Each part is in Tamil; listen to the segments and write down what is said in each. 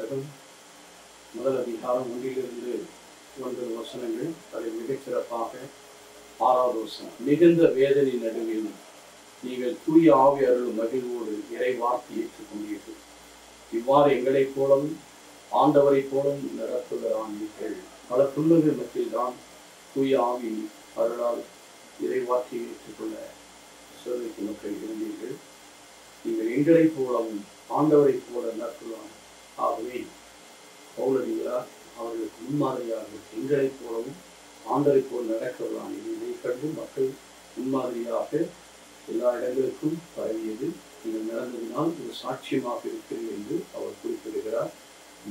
புத்தகம் முதல் அதிகாரம் 1 9 வசனங்கள். அதை மிகச்சிறப்பாக 6வது வசனம். மிகுந்த வேதனை நடுவில் நீங்கள் தூய ஆவி அருளும் மகிழ்வோடு இறை வார்த்தை ஏற்றுக்கொண்டீர்கள். இவ்வாறு எங்களைப் போலவும் ஆண்டவரைப் போலவும் நடத்துகிறார்கள். பல துன்பங்கள் மத்தியில் தான் தூய ஆவி அருளால் இறை வார்த்தையை ஏற்றுக்கொள்ள சோதனைக்கு மக்கள் இருந்தீர்கள். நீங்கள் எங்களைப் போலவும் ஆண்டவரைப் போல நடத்துகிறார். ஆகவே பவுலடிகளார் அவர்களுக்கு முன்மாதிரியாக எங்களைப் போலவும் ஆண்டவரைப் போல் நடக்கலாம். இதை கண்டு மக்கள் முன்மாதிரியாக எல்லா இடங்களுக்கும் பரவியது. நீங்கள் நடந்ததினால் ஒரு சாட்சியமாக இருக்கிறது என்று அவர் குறிப்பிடுகிறார்.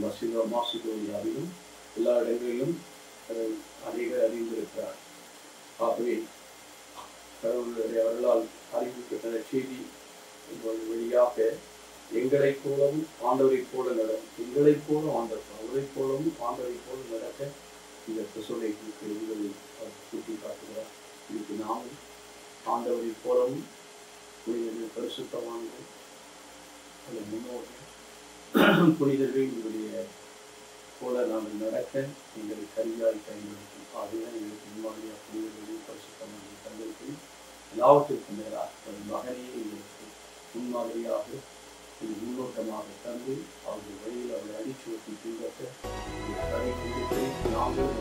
மாசிதோனியாவிலும் எல்லா இடங்களிலும் அநேகர் அறிந்திருக்கிறார். ஆகவே கடவுளுடைய அருளால் அறிவிக்கப்பட்ட செய்தி வழியாக எங்களைப் போலவும் ஆண்டவரைப் போல நடக்கும். எங்களைப் போல ஆண்டவர் அவரைப் போலவும் ஆண்டவரைப் போல நடக்க இந்த பிரசோலைகளுக்கு எங்களை அவர் சுட்டி காட்டுகிறார். இதுக்கு நாமும் ஆண்டவரைப் போலவும் புனிதர்கள் பரிசுத்தவான்கள் அதன் முன்னோர்கள் புனிதர்கள் எங்களுடைய போல நாங்கள் நடக்க எங்களை கருவியாய் பயன்படுத்தும். ஆகையால் எங்களுக்கு முன்மாதிரியாக புனிதர்களையும் பரிசுத்தவான்கள் தந்திருக்கும். எல்லாவற்றிற்கும் மேலாக தன் மகனையே எங்களுக்கு முன்மாதிரியாக முன்னோட்டமாக தந்து அவர்கள் வழியில் அவரை அடிச்சு பின்பற்ற நாங்கள்